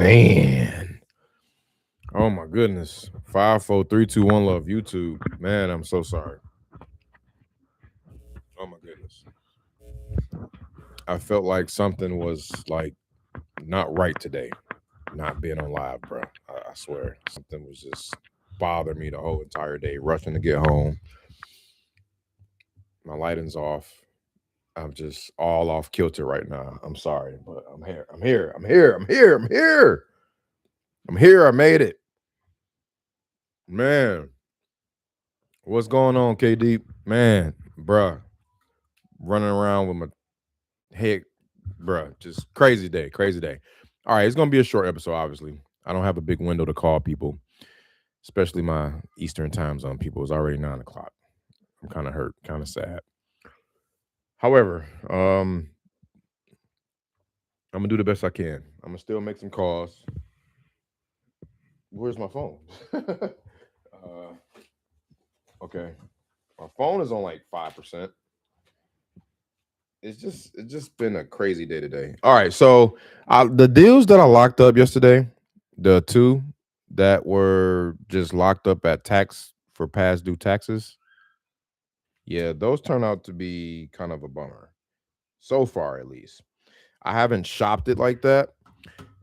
Man. Oh my goodness. 5, 4, 3, 2, 1 love. YouTube. Man, I'm so sorry. Oh my goodness. I felt like something was like not right today. Not being on live, bro. I swear. Something was just bothering me the whole entire day. Rushing to get home. My lighting's off. I'm just all off kilter right now. I'm sorry, but I'm here. I'm here. I'm here. I'm here. I'm here. I'm here. I made it. Man. What's going on, KD? Man, bruh. Running around with my head, bruh. Just crazy day. Crazy day. All right, it's gonna be a short episode, obviously. I don't have a big window to call people, especially my Eastern time zone people. It's already 9 o'clock. I'm kind of hurt, kind of sad. However, I'm gonna do the best I can. I'm gonna still make some calls. Where's my phone? Okay, my phone is on like 5%. It's just been a crazy day today. All right, so the deals that I locked up yesterday, the two that were just locked up at tax for past due taxes, yeah, those turn out to be kind of a bummer so far, at least. I haven't shopped it like that,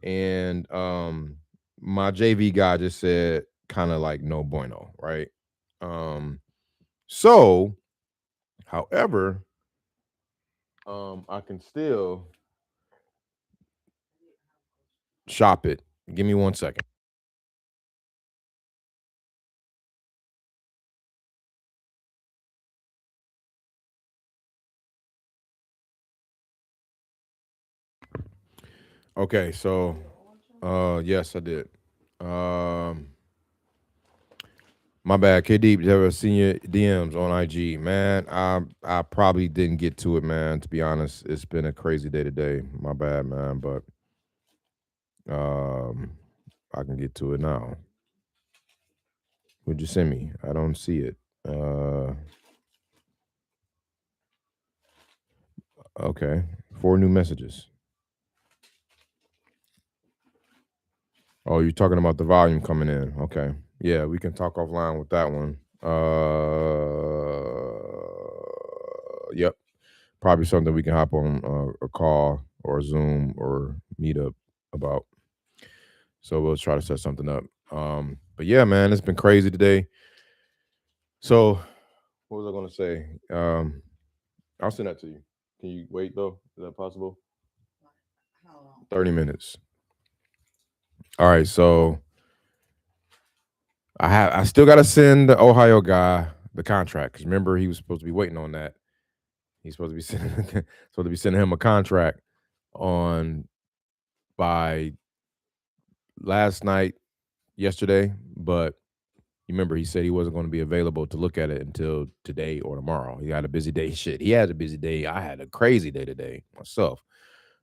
and my JV guy just said kind of like no bueno, right? So, however, I can still shop it. Give me 1 second. Okay, so yes, I did. My bad. KD, you ever seen your DMs on IG? Man, I probably didn't get to it, man. To be honest, it's been a crazy day today. My bad, man, but I can get to it now. Would you send me? I don't see it. Okay. 4 new messages. Oh, you're talking about the volume coming in. Okay. Yeah, we can talk offline with that one. Yep. Probably something we can hop on a call or a Zoom or meet up about. So we'll try to set something up. But yeah, man, it's been crazy today. So what was I gonna say? I'll send that to you. Can you wait though? Is that possible? 30 minutes. All right, so I still gotta send the Ohio guy the contract because remember he was supposed to be waiting on that. He's supposed to be sending him a contract on by last night, yesterday, but you remember he said he wasn't going to be available to look at it until today or tomorrow. He had a busy day. Shit, he had a busy day. I had a crazy day today myself.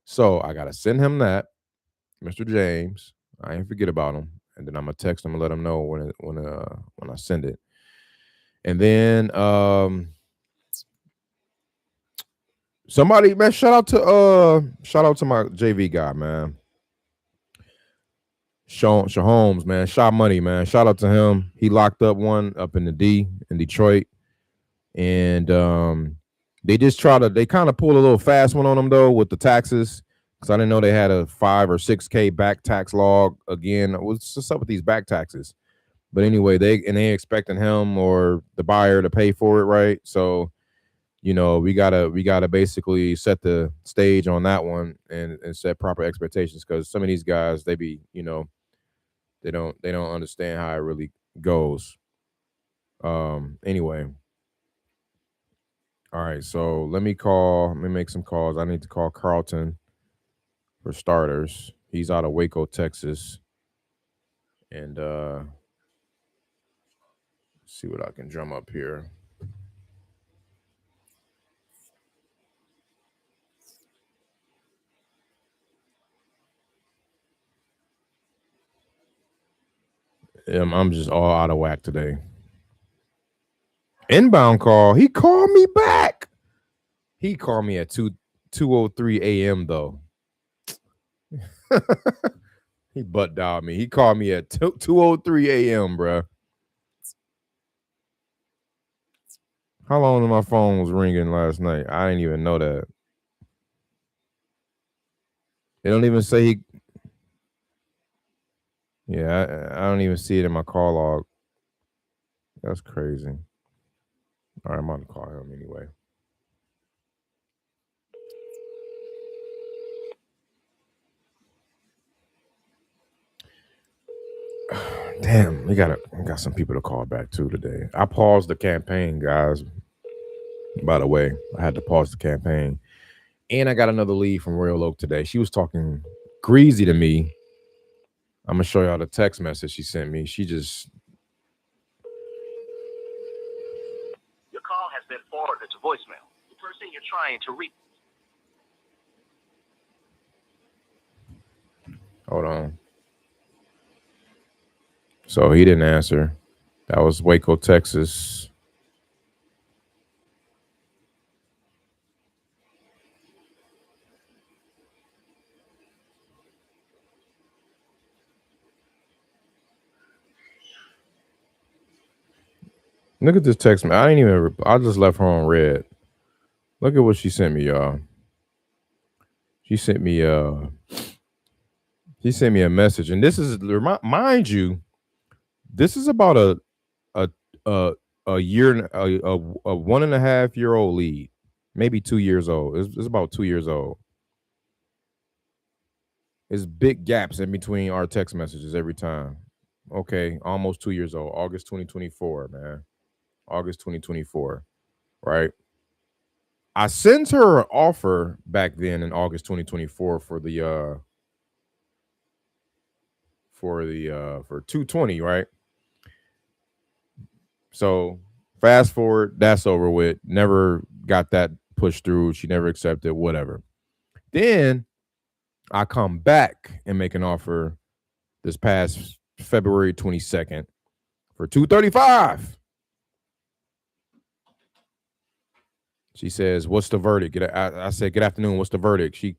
So I gotta send him that, Mr. James. I ain't forget about him, and then I'm gonna text him and let him know when I send it. And then somebody, man, shout out to my JV guy, man. Sean Holmes, man. Shot Money, man. Shout out to him. He locked up one up in the D in Detroit. And they kind of pulled a little fast one on them though with the taxes. Because I didn't know they had a 5 or 6K back tax log again. What's up with these back taxes? But anyway, they expecting him or the buyer to pay for it, right? So we gotta basically set the stage on that one and set proper expectations because some of these guys they be they don't understand how it really goes. Anyway, all right. So let me make some calls. I need to call Carlton for starters. He's out of Waco, Texas, and see what I can drum up here. I'm just all out of whack today. Inbound call. He called me back. He called me at 2:03 a.m. though. He butt dialed me. He called me at 2:03 a.m., bro. How long did my phone was ringing last night? I didn't even know that. They don't even say he. Yeah, I don't even see it in my call log. That's crazy. All right, I'm going to call him anyway. Damn, we got some people to call back too today. I paused the campaign, guys. By the way, I had to pause the campaign. And I got another lead from Royal Oak today. She was talking greasy to me. I'm going to show y'all the text message she sent me. She just... Your call has been forwarded to voicemail. The person you're trying to reach. Hold on. So he didn't answer. That was Waco, Texas. Look at this text. I didn't even. I just left her on red. Look at what she sent me, y'all. She sent me. She sent me a message, and this is, mind you, this is about a year, a 1.5 year old lead, maybe 2 years old. It's about 2 years old. There's big gaps in between our text messages every time. Okay, almost 2 years old. August 2024, man. August 2024, right? I sent her an offer back then in August 2024 for 220, right? So fast forward, that's over with. Never got that pushed through. She never accepted, whatever. Then I come back and make an offer this past February 22nd for 235. She says, "What's the verdict?" I said, "Good afternoon. What's the verdict?" She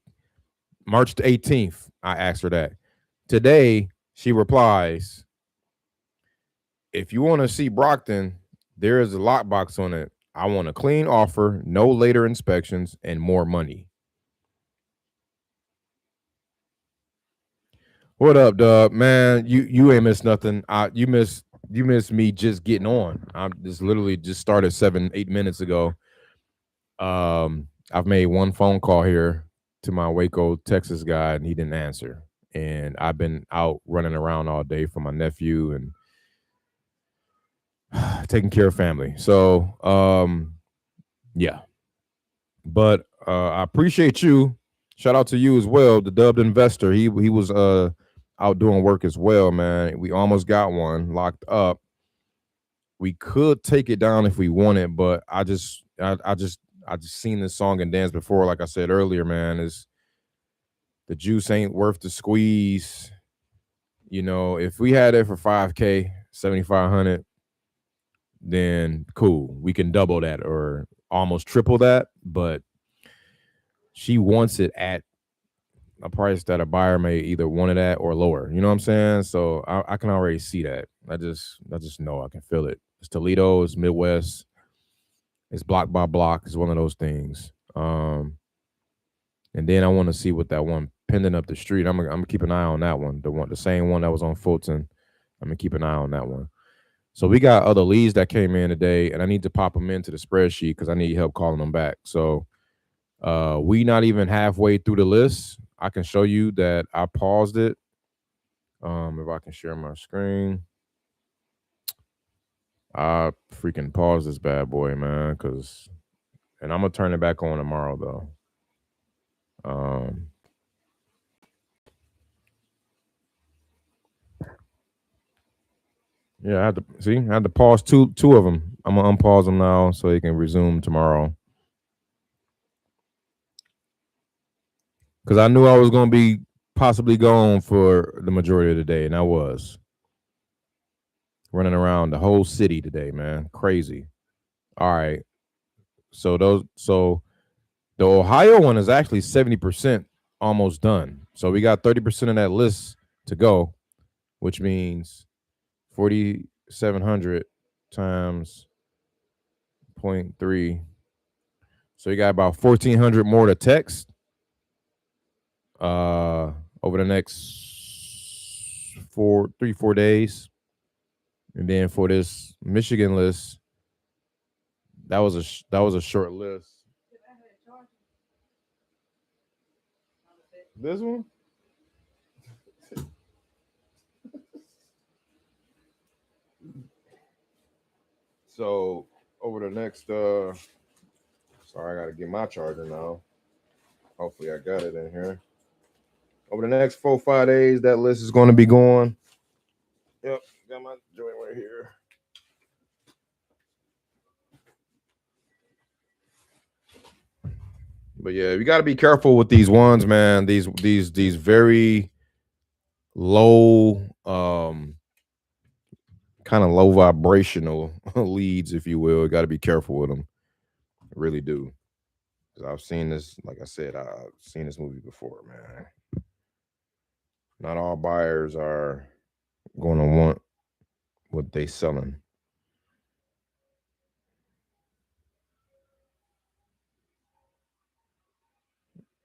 March 18th. I asked her that. Today she replies, "If you want to see Brockton, there is a lockbox on it. I want a clean offer, no later inspections, and more money." What up, Dub? Man, you ain't missed nothing. You missed me just getting on. I'm just literally just started 7-8 minutes ago. I've made one phone call here to my Waco, Texas guy, and he didn't answer. And I've been out running around all day for my nephew and taking care of family. So, yeah. But I appreciate you. Shout out to you as well, the dubbed investor. He was out doing work as well, man. We almost got one locked up. We could take it down if we wanted, but I just seen this song and dance before. Like I said earlier, man, is the juice ain't worth the squeeze. You know, if we had it for $5K, $7,500, then cool. We can double that or almost triple that. But she wants it at a price that a buyer may either want it at or lower. You know what I'm saying? So I can already see that. I just know. I can feel it. It's Toledo, it's Midwest, it's block by block. It's one of those things. And then I want to see what that one pending up the street. I'm gonna keep an eye on that one. The same one that was on Fulton. I'm gonna keep an eye on that one. So we got other leads that came in today, and I need to pop them into the spreadsheet because I need help calling them back. So we not even halfway through the list. I can show you that I paused it. If I can share my screen. I freaking pause this bad boy, man, and I'm gonna turn it back on tomorrow though. Yeah, I had to pause two of them. I'm gonna unpause them now so they can resume tomorrow. Because I knew I was gonna be possibly gone for the majority of the day, and I was running around the whole city today, man. Crazy. All right. So the Ohio one is actually 70% almost done. So we got 30% of that list to go, which means 4,700 times 0.3. So you got about 1,400 more to text over the next 4 days. And then for this Michigan list, that was a short list. This one? So over the next sorry, I gotta get my charger now. Hopefully I got it in here. Over the next 4-5 days, that list is going to be going. Yep, got my joint right here. But yeah, you got to be careful with these ones, man. These very low, kind of low vibrational leads, if you will. Got to be careful with them. Really do. Because I've seen this, like I said, I've seen this movie before, man. Not all buyers are going to want what they selling.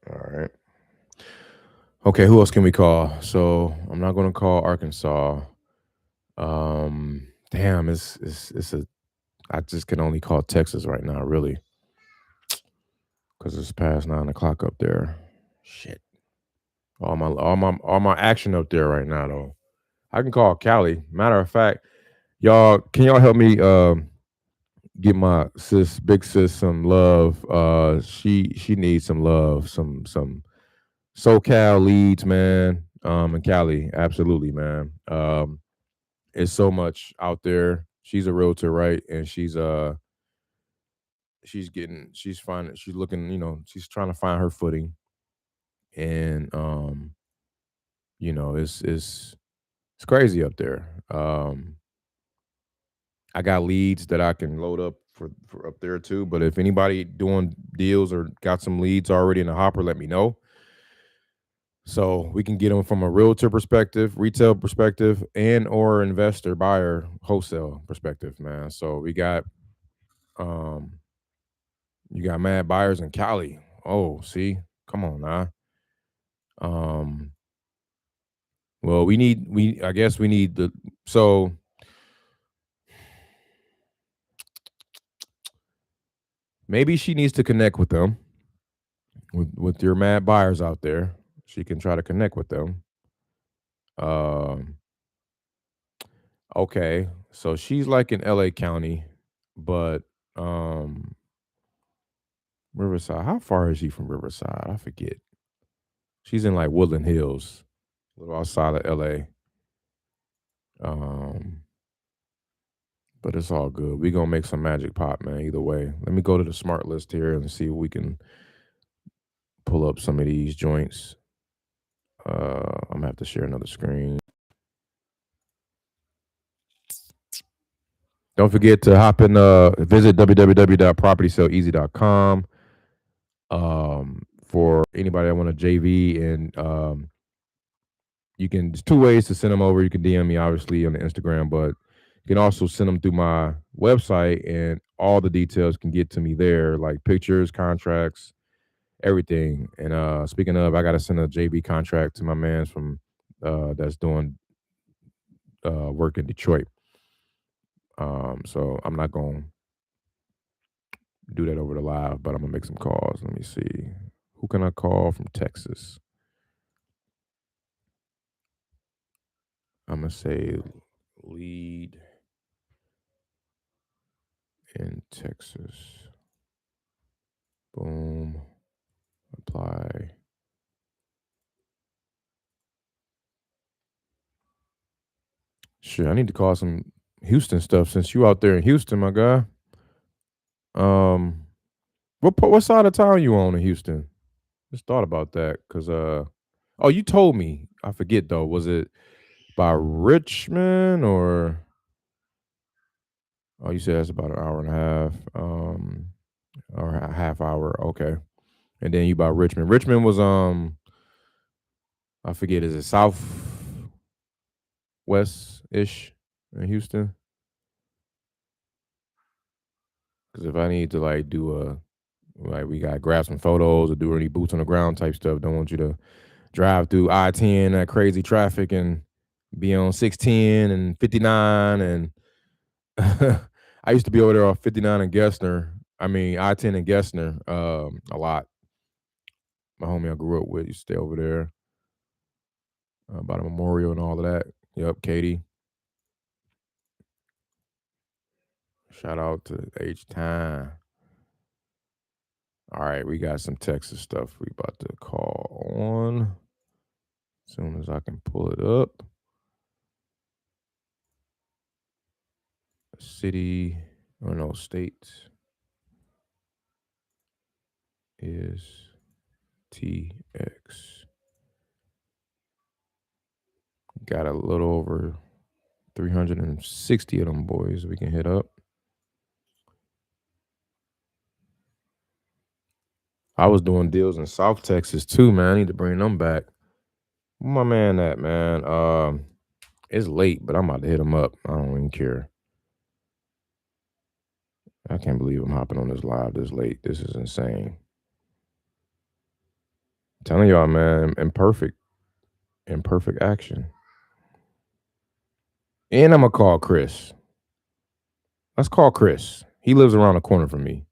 All right. Okay, who else can we call? So I'm not going to call Arkansas. Damn, it's a. I just can only call Texas right now, really, because it's past 9 o'clock up there. Shit. All my action up there right now, though. I can call Cali. Matter of fact, can y'all help me get my big sis some love? She needs some love, some socal leads, man. And Cali, absolutely, man. It's so much out there. She's a realtor, right? And she's looking, she's looking, she's trying to find her footing. And it's crazy up there. I got leads that I can load up for up there too. But if anybody doing deals or got some leads already in the hopper, let me know. So we can get them from a realtor perspective, retail perspective, and or investor, buyer, wholesale perspective, man. So we got you got mad buyers in Cali. Oh, see, come on now. Well, I guess we need so maybe she needs to connect with them, with your mad buyers out there. She can try to connect with them. Okay, so she's like in LA County, but Riverside. How far is she from Riverside? I forget. She's in like Woodland Hills, a little outside of LA. But it's all good. We're gonna make some magic pop, man. Either way. Let me go to the smart list here and see if we can pull up some of these joints. I'm gonna have to share another screen. Don't forget to hop in, visit www.propertysaleeasy.com. For anybody that want a JV, and there's 2 ways to send them over. You can DM me, obviously, on the Instagram, but you can also send them through my website, and all the details can get to me there, like pictures, contracts, everything. And speaking of, I got to send a JV contract to my man from that's doing work in Detroit. So I'm not going to do that over the live, but I'm going to make some calls. Let me see. Who can I call from Texas? I'm going to say lead in Texas. Boom. Apply. Shit, I need to call some Houston stuff since you out there in Houston, my guy. What side of town you on in Houston? Just thought about that because oh, you told me. I forget though. Was it by Richmond or? Oh, you said that's about an hour and a half, or a half hour. Okay, and then you by Richmond. Richmond was I forget. Is it south? west-ish in Houston. Because if I need to like do we gotta grab some photos or do any boots on the ground type stuff. Don't want you to drive through I-10, that crazy traffic, and be on 610 and 59. And I used to be over there on 59 and Gessner. I mean, I-10 and Gessner a lot. My homie I grew up with used to stay over there by the memorial and all of that. Yep, Katie. Shout out to H-Time. All right, we got some Texas stuff we about to call on. As soon as I can pull it up. City, or no, state is TX. Got a little over 360 of them boys we can hit up. I was doing deals in South Texas too, man. I need to bring them back. Where my man at, man? It's late, but I'm about to hit him up. I don't even care. I can't believe I'm hopping on this live this late. This is insane. I'm telling y'all, man, imperfect action. And I'm gonna call Chris. Let's call Chris. He lives around the corner from me.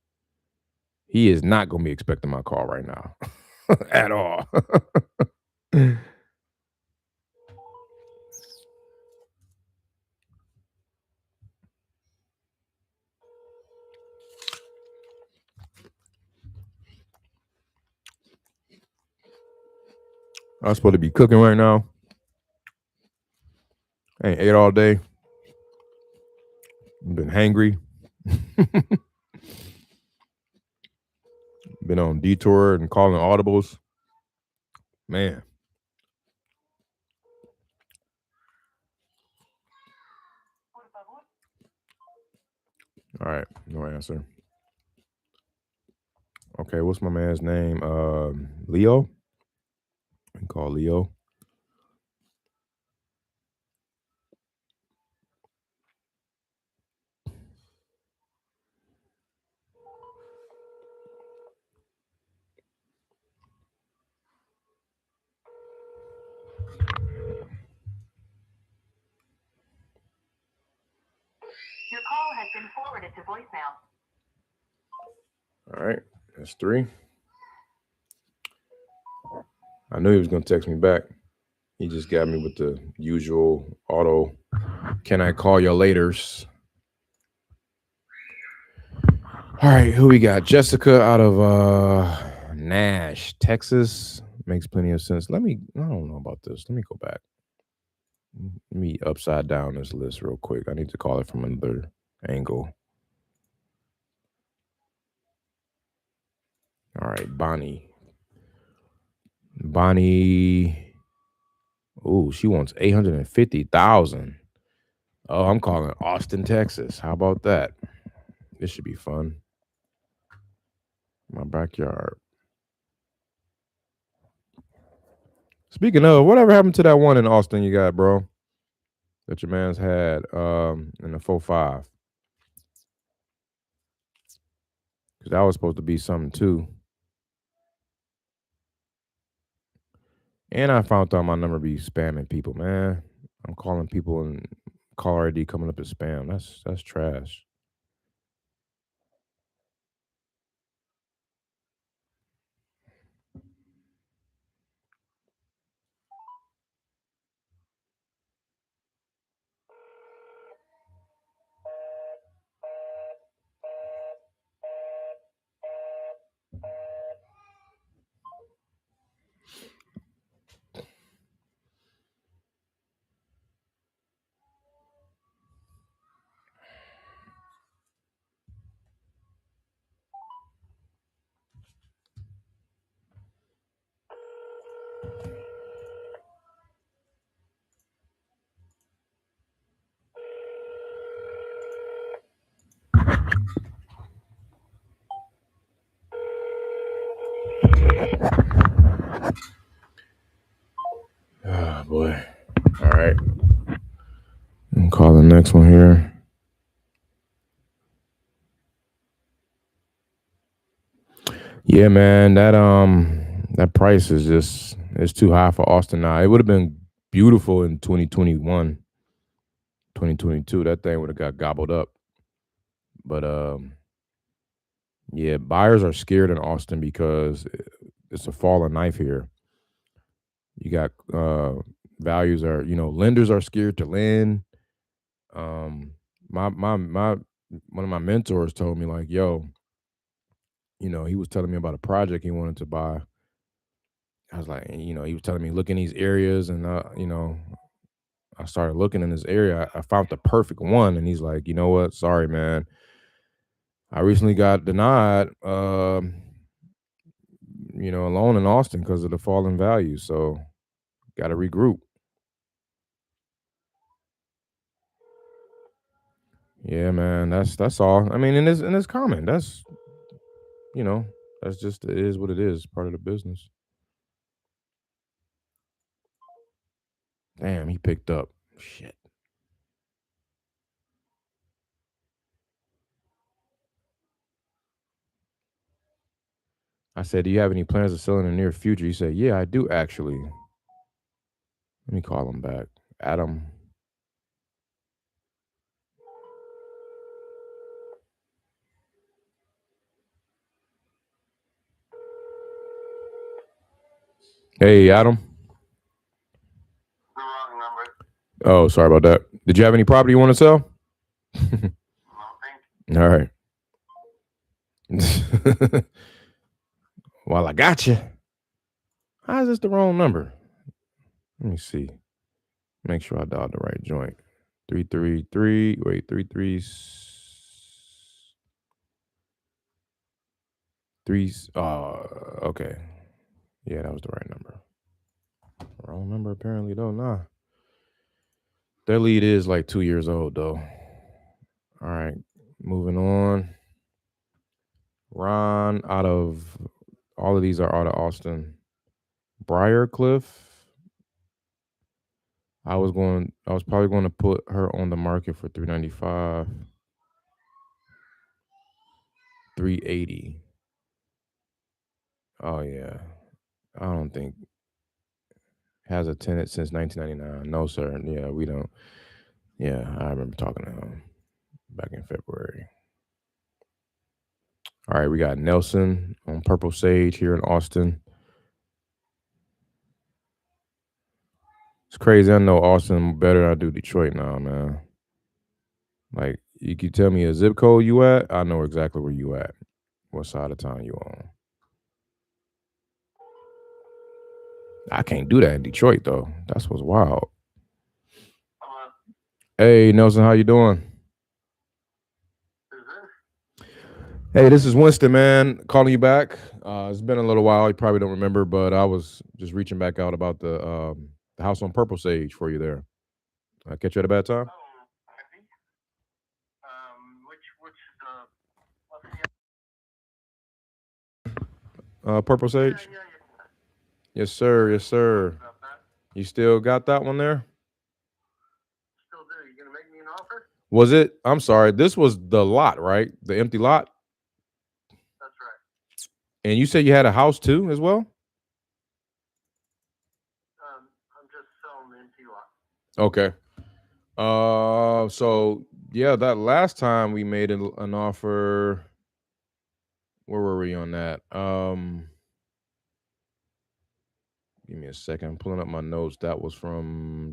He is not gonna be expecting my call right now. At all. I'm supposed to be cooking right now. I ain't ate all day. Been hangry. Been on detour and calling audibles. Man. All right, no answer. Okay, what's my man's name? Leo. I can call Leo. Your call has been forwarded to voicemail. All right, that's 3. I knew he was gonna text me back. He just got me with the usual auto. Can I call you laters? All right, who we got? Jessica out of Nash, Texas. Makes plenty of sense. I don't know about this. Let me go back. Let me upside down this list real quick. I need to call it from another angle. All right, Bonnie. Oh, she wants 850,000. Oh, I'm calling Austin, Texas. How about that? This should be fun. My backyard. Speaking of, whatever happened to that one in Austin you got, bro? That your man's had in the 4-5. Because that was supposed to be something too. And I found out my number be spamming people, man. I'm calling people and caller ID coming up as spam. That's trash. here. Yeah, man, that price is just it's too high for Austin now. It would have been beautiful in 2021, 2022. That thing would have got gobbled up. But yeah, buyers are scared in Austin because it's a falling knife here. You got values are, lenders are scared to lend. My one of my mentors told me like, yo, he was telling me about a project he wanted to buy. I was like, he was telling me look in these areas, and I started looking in this area. I found the perfect one, and he's like, you know what? Sorry, man. I recently got denied, a loan in Austin because of the falling value. So, got to regroup. Yeah, man. That's all. I mean, and it's common. That's that's just it is what it is. Part of the business. Damn, he picked up. Shit. I said, do you have any plans to sell in the near future? He said, yeah, I do actually. Let me call him back. Adam. Hey, Adam. The wrong number. Oh, sorry about that. Did you have any property you want to sell? Nothing. All right. Well, I got you. How is this the wrong number? Let me see. Make sure I dialed the right joint. 333. Wait, 33. 3. Okay. Yeah, that was the right number. Wrong number apparently though. Nah. Their lead is like 2 years old though. All right. Moving on. Ron out of all of these are out of Austin. Briarcliff. I was probably going to put her on the market for $395. 380. Oh yeah. I don't think has a tenant since 1999. No, sir. Yeah, we don't. Yeah, I remember talking to him back in February. All right, we got Nelson on Purple Sage here in Austin. It's crazy. I know Austin better than I do Detroit now, man. Like, you can tell me a zip code you at, I know exactly where you at, what side of town you on. I can't do that in Detroit, though. That's what's wild. Hey, Nelson, how you doing? Hey, this is Winston, man, calling you back. It's been a little while. You probably don't remember, but I was just reaching back out about the house on Purple Sage for you there. I catch you at a bad time? Purple Sage? Yes, sir. Yes, sir. You still got that one there? Still do. You gonna make me an offer? Was it? I'm sorry. This was the lot, right? The empty lot? That's right. And you said you had a house too as well? I'm just selling the empty lot. Okay. So yeah, that last time we made an offer. Where were we on that? Give me a second. I'm pulling up my notes. That was from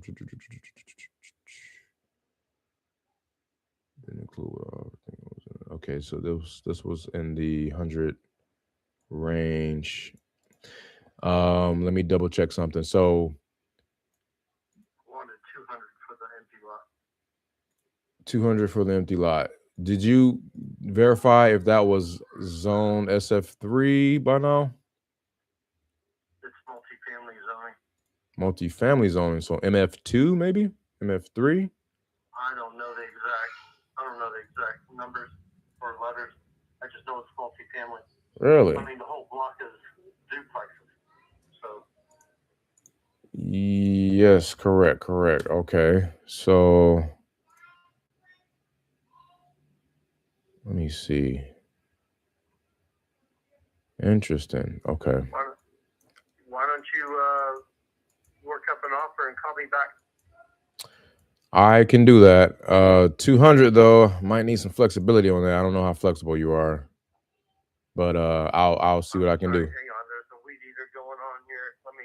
didn't include okay, so this was in the 100 range. Let me double check something. So Wanted 200 for the empty lot. 200 for the empty lot. Did you verify if that was zone SF3 by now? It's multifamily zoning. Multifamily zoning. So MF2 maybe? MF3? I don't know the exact numbers or letters. I just know it's multifamily. Really? I mean, the whole block is duplexes. So Yes, correct. Okay. So me see. Interesting. Okay. Why don't you work up an offer and call me back? I can do that. 200 though, might need some flexibility on that. I don't know how flexible you are, but I'll see what I can do. Hang on, there's a weed eater going on here. Let me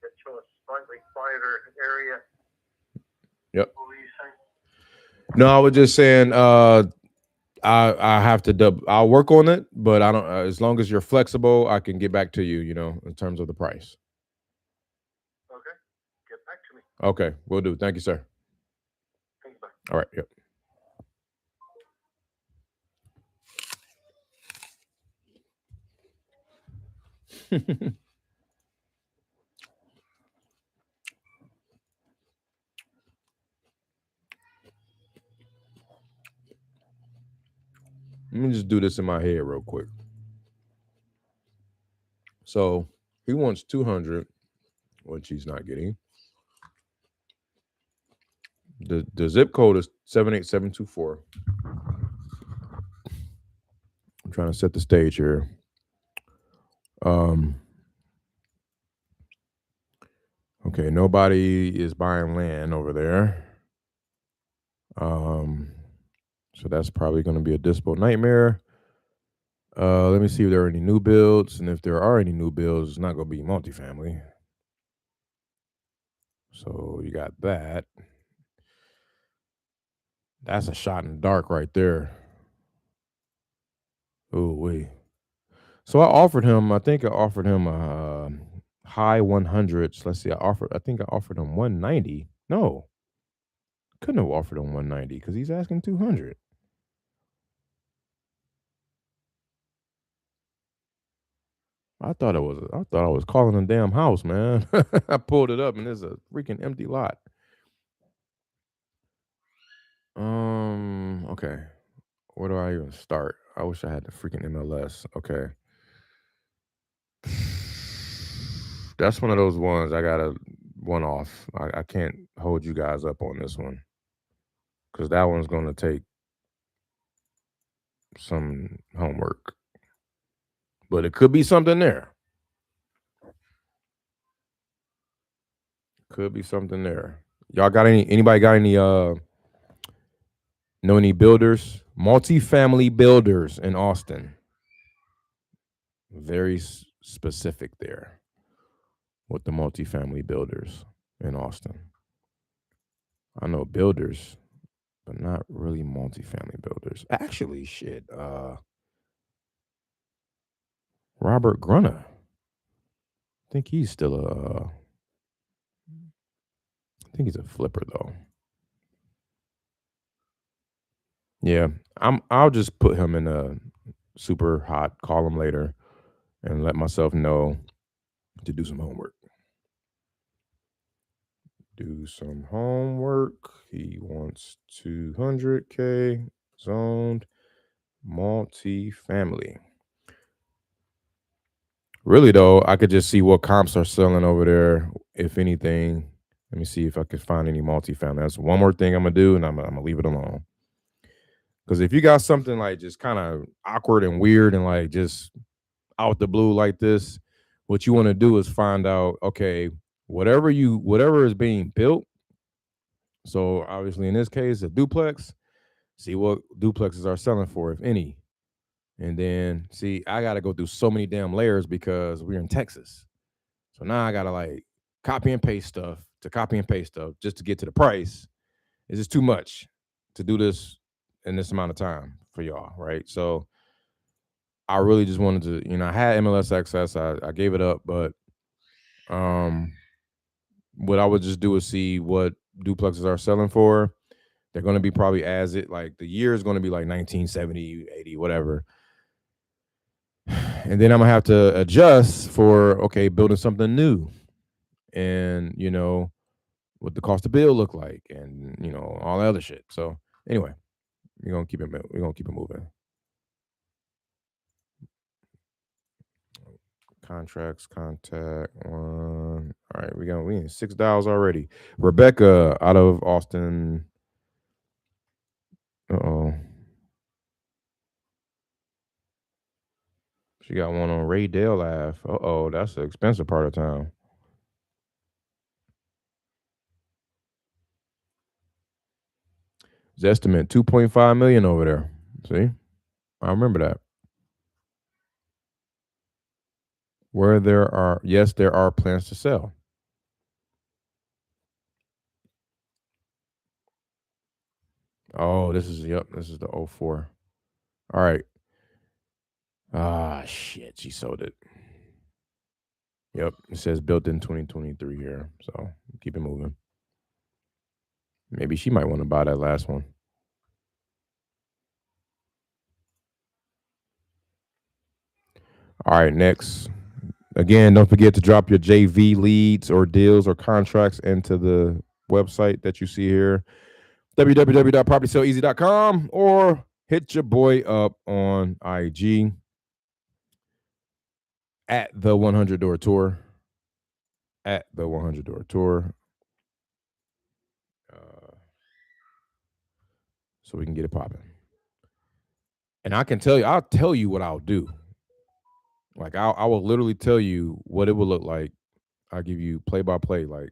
get to a slightly quieter area. Yep. What were you saying? No, I was just saying I have to I'll work on it, but I don't as long as you're flexible, I can get back to you, you know, in terms of the price. Okay. Get back to me. Okay, will do. Thank you, sir. Thanks, bye. All right, yep. Let me just do this in my head real quick. So he wants 200, which he's not getting. The zip code is 78724. I'm trying to set the stage here. Okay, nobody is buying land over there. So that's probably going to be a dispo nightmare. Let me see if there are any new builds, and if there are any new builds, it's not going to be multifamily. So you got that. That's a shot in the dark right there. Oh wait. So I offered him. I think I offered him a high 100s. Let's see. I think I offered him 190. No, couldn't have offered him 190 because he's asking 200. I thought I was calling a damn house, man. I pulled it up and there's a freaking empty lot. Okay. Where do I even start? I wish I had the freaking MLS. Okay. That's one of those ones I gotta one off. I can't hold you guys up on this one. Cause that one's gonna take some homework. But it could be something there. Could be something there. Y'all got anybody got any know any builders? Multifamily builders in Austin. Very specific there with the multifamily builders in Austin. I know builders, but not really multifamily builders. Actually, shit. Robert Grunner. I think he's still I think he's a flipper though. Yeah, I'll just put him in a super hot column later and let myself know to do some homework. Do some homework. He wants 200K zoned multifamily. Really though, I could just see what comps are selling over there, if anything. Let me see if I could find any multifamily. That's one more thing I'm gonna do, and I'm gonna leave it alone. Because if you got something like just kind of awkward and weird and like just out the blue like this, what you want to do is find out, okay, whatever is being built. So obviously in this case, a duplex, see what duplexes are selling for, if any. And then see, I got to go through so many damn layers because we're in Texas. So now I got to like copy and paste stuff just to get to the price. It's just too much to do this in this amount of time for y'all, right? So I really just wanted to, I had MLS access. I gave it up, but what I would just do is see what duplexes are selling for. They're going to be probably like the year is going to be like 1970, 80, whatever. And then I'm going to have to adjust for, okay, building something new. And, what the cost of build look like and, all that other shit. So anyway, we're going to keep it moving. Contracts, contact one. All right, we in $6 already. Rebecca out of Austin. She got one on Ray Dale Ave. Uh-oh, that's an expensive part of town. Zestimate 2.5 million over there. See? I remember that. Where there are plans to sell. Oh, this is the 04. All right. Ah, shit, she sold it. Yep, it says built in 2023 here. So keep it moving. Maybe she might want to buy that last one. All right, next. Again, don't forget to drop your JV leads or deals or contracts into the website that you see here, www.propertyselleasy.com, or hit your boy up on IG at the 100 Door Tour. At the 100 Door Tour. So we can get it popping. And I'll tell you what I'll do. Like I will literally tell you what it will look like. I'll give you play by play, like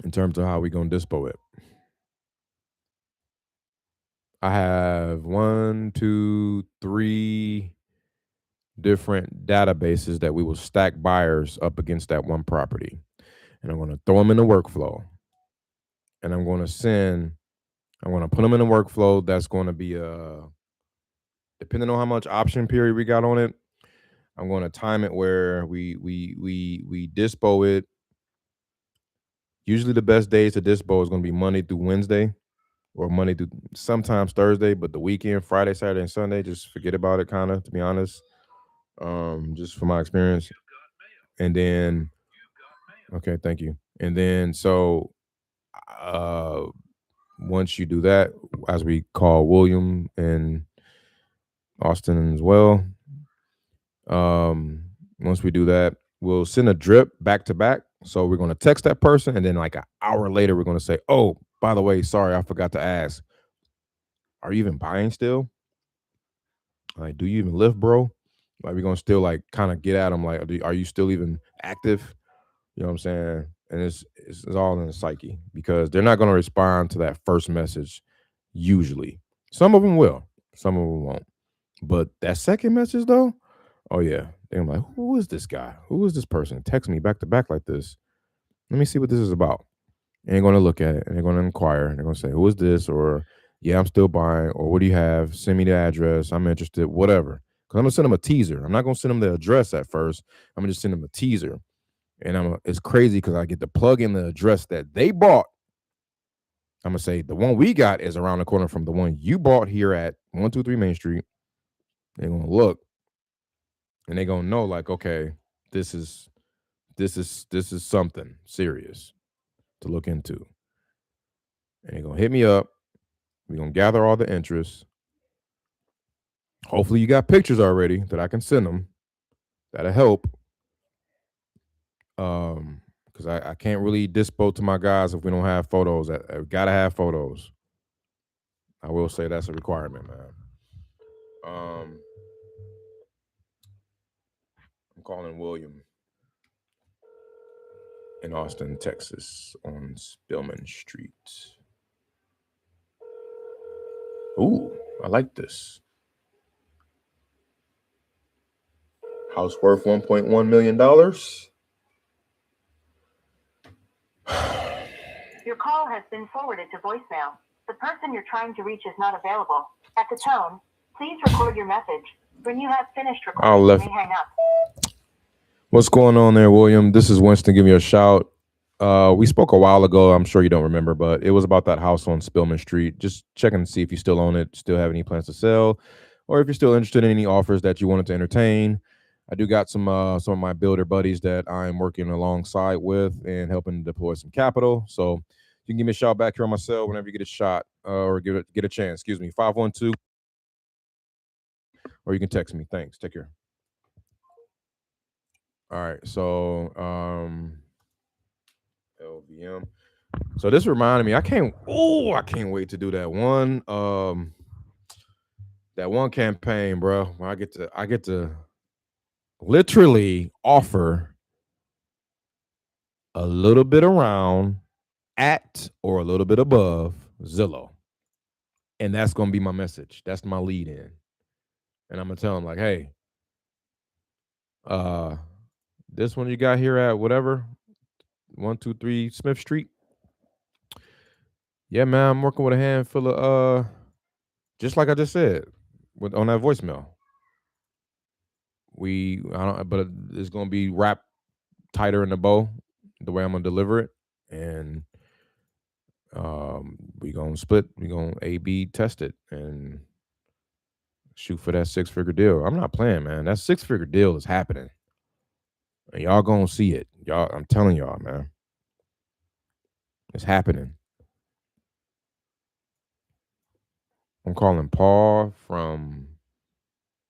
in terms of how we gonna dispo it. I have 1, 2, 3 different databases that we will stack buyers up against that one property. And I'm gonna throw them in the workflow. And I'm gonna put them in a workflow that's gonna be depending on how much option period we got on it, I'm going to time it where we dispo it. Usually the best days to dispo is going to be Monday through Wednesday or Monday through sometimes Thursday, but the weekend, Friday, Saturday, and Sunday, just forget about it, kind of, to be honest, just from my experience. And then, okay, thank you. And then, so once you do that, as we call William and Austin as well, once we do that, we'll send a drip back to back. So we're going to text that person, and then like an hour later, we're going to say, oh, by the way, sorry, I forgot to ask, are you even buying still? Like, do you even live, bro? Like, we're going to still like kind of get at them. Like, are you still even active? You know what I'm saying? And it's all in the psyche, because they're not going to respond to that first message usually. Some of them will, some of them won't. But that second message though, oh yeah, they're like, who is this guy? Who is this person? Text me back to back like this. Let me see what this is about. And they're going to look at it and they're going to inquire and they're going to say, who is this? Or, yeah, I'm still buying. Or, what do you have? Send me the address. I'm interested. Whatever. Because I'm going to send them a teaser. I'm not going to send them the address at first. I'm going to just send them a teaser. And it's crazy because I get to plug in the address that they bought. I'm going to say the one we got is around the corner from the one you bought here at 123 Main Street. They're going to look and they're going to know, like, okay, this is something serious to look into. And they're going to hit me up. We're going to gather all the interest. Hopefully you got pictures already that I can send them. That'll help. Because I can't really dispo to my guys if we don't have photos. I got to have photos. I will say that's a requirement, man. I'm calling William in Austin, Texas, on Spillman Street. Ooh, I like this. House worth $1.1 million. Your call has been forwarded to voicemail. The person you're trying to reach is not available. At the tone, please record your message. When you have finished recording, you may hang up. What's going on there, William? This is Winston giving you a shout. We spoke a while ago. I'm sure you don't remember, but it was about that house on Spillman Street. Just checking to see if you still own it, still have any plans to sell, or if you're still interested in any offers that you wanted to entertain. I do got some of my builder buddies that I'm working alongside with and helping to deploy some capital. So you can give me a shout back here on my cell whenever you get a shot or get a chance. 512. Or you can text me. Thanks. Take care. All right. So LVM. So this reminded me, I can't wait to do that one. That one campaign, bro, where I get to literally offer a little bit around, at, or a little bit above Zillow. And that's going to be my message. That's my lead in. And I'm going to tell them like, hey, this one you got here at whatever, 123 Smith Street. Yeah, man, I'm working with a handful of, just like I just said, on that voicemail. But it's going to be wrapped tighter in the bow, the way I'm going to deliver it. And we going to A/B test it and shoot for that 6-figure deal. I'm not playing, man. That 6-figure deal is happening. And y'all going to see it. Y'all, I'm telling y'all, man. It's happening. I'm calling Paul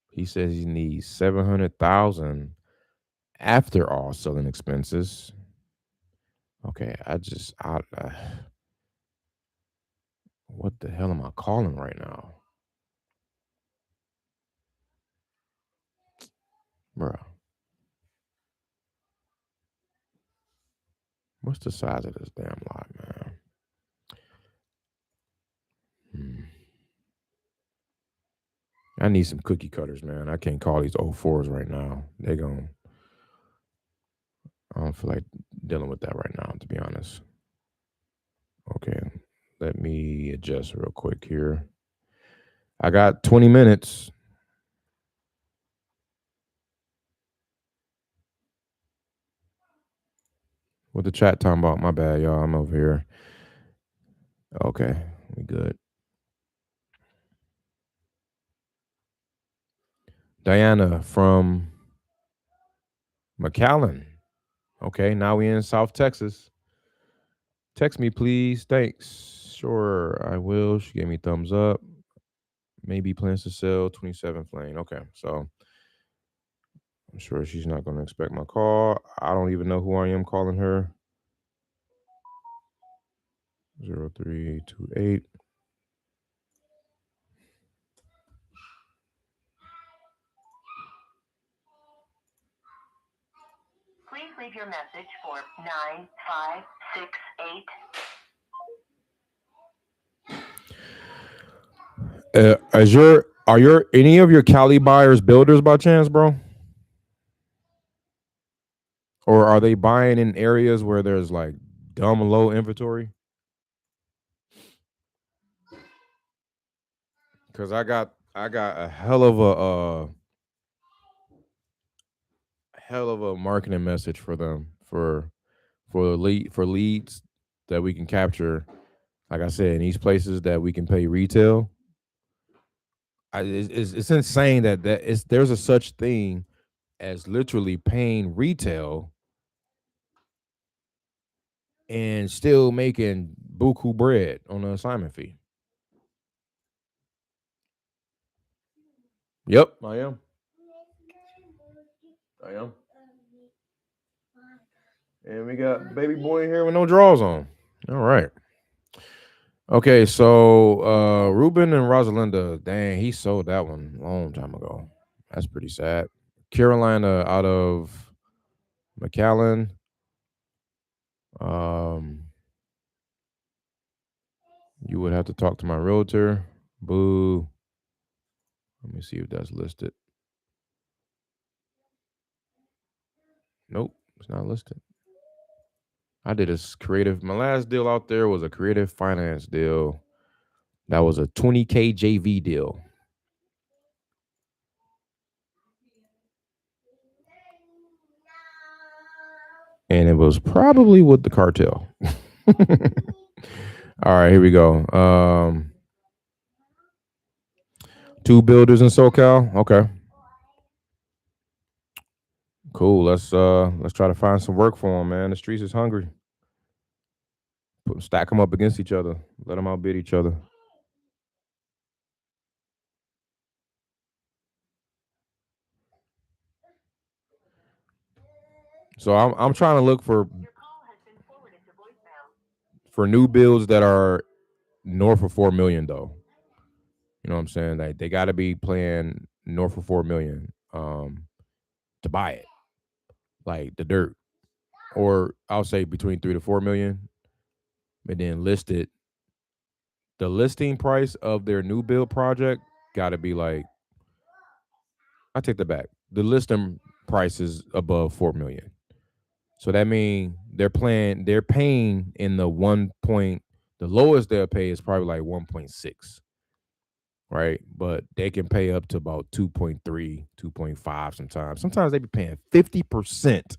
he says he needs $700,000 after all selling expenses. Okay, what the hell am I calling right now? Bro. What's the size of this damn lot, man? I need some cookie cutters, man. I can't call these 04s right now. I don't feel like dealing with that right now, to be honest. Okay, let me adjust real quick here. I got 20 minutes. What the chat talking about? My bad, y'all. I'm over here. Okay, we good. Diana from McAllen. Okay, now we in South Texas. Text me, please. Thanks. Sure, I will. She gave me thumbs up. Maybe plans to sell 27th lane. Okay, so I'm sure she's not going to expect my call. I don't even know who I am calling her. 0328. Please leave your message for 9568. Are any of your Cali buyers builders by chance, bro? Or are they buying in areas where there's like dumb low inventory? Because I got a hell of a marketing message for them for leads that we can capture. Like I said, in these places that we can pay retail. It's insane that there's a such thing as literally paying retail and still making buku bread on the assignment fee. Yep, I am. And we got baby boy here with no drawers on. All right. Okay, so Ruben and Rosalinda, dang, he sold that one a long time ago. That's pretty sad. Carolina out of McAllen. You would have to talk to my realtor. Boo. Let me see if that's listed. Nope, it's not listed. I did a creative. My last deal out there was a creative finance deal. That was a 20K JV deal. And it was probably with the cartel. All right, here we go. 2 builders in SoCal. Okay. Cool. Let's try to find some work for them, man. The streets is hungry. Stack them up against each other. Let them outbid each other. So I'm trying to look for new builds that are north of 4 million though. You know what I'm saying? Like they got to be playing north of 4 million to buy it, like the dirt, or I'll say between 3 to 4 million, and then list it. The listing price of their new build project got to be like, I take that back. The listing price is above 4 million. So that means they're paying in the the lowest they'll pay is probably like 1.6, right? But they can pay up to about 2.3, 2.5 sometimes. Sometimes they be paying 50%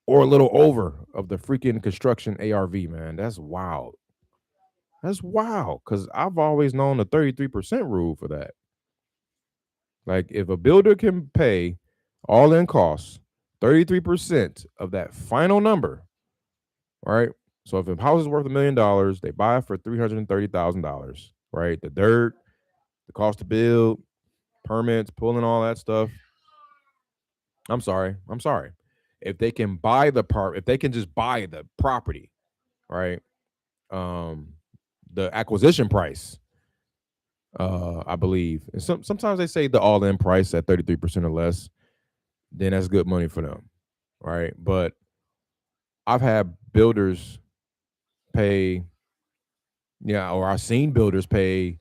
or a little over of the freaking construction ARV, man. That's wild. That's wild. Because I've always known the 33% rule for that. Like if a builder can pay all in costs 33% of that final number, right? So if a house is worth $1 million, they buy it for $330,000, right? The dirt, the cost to build, permits, pulling all that stuff. I'm sorry. If they can buy if they can just buy the property, right? The acquisition price, I believe. And sometimes they say the all-in price at 33% or less, then that's good money for them, right? But I've had builders pay, or I've seen builders pay,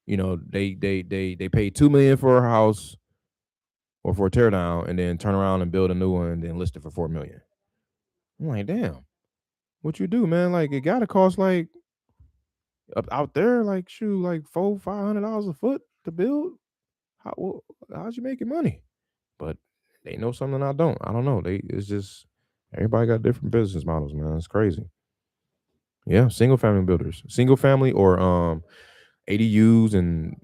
they pay $2 million for a house or for a tear down, and then turn around and build a new one and then list it for $4 million. I'm like, damn, what you do, man? Like it gotta cost like out there, like shoot, like $400-$500 a foot to build. How's you making money? But they know something I don't. I don't know. It's just everybody got different business models, man. It's crazy. Yeah, single family builders, single family or ADUs and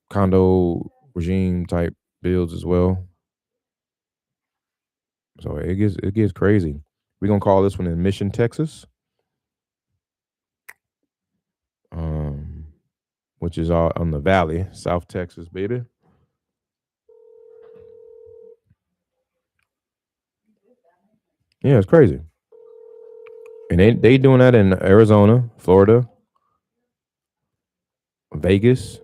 condo regime type builds as well. So it gets crazy. We're gonna call this one in Mission, Texas, which is all on the valley, South Texas, baby. Yeah, it's crazy. And they doing that in Arizona, Florida, Vegas,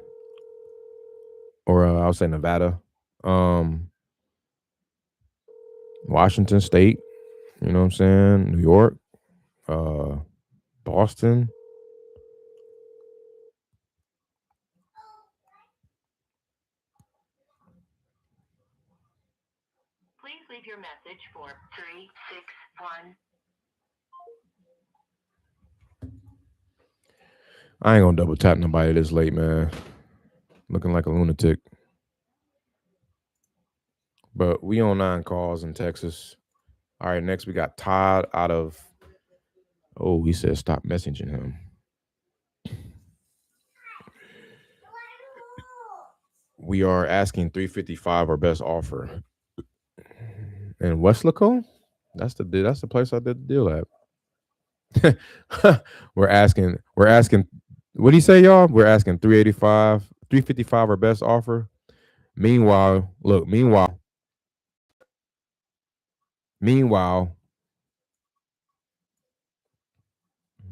or I'll say Nevada, Washington State. You know what I'm saying? New York, Boston. Please leave your message for 361. I ain't gonna double tap nobody this late, man. Looking like a lunatic. But we on 9 calls in Texas. All right, next we got Todd out of. Oh, he said stop messaging him. We are asking 355 our best offer. And Westlaco? That's the place I did the deal at. We're asking what do you say, y'all? We're asking 355 our best offer. Meanwhile,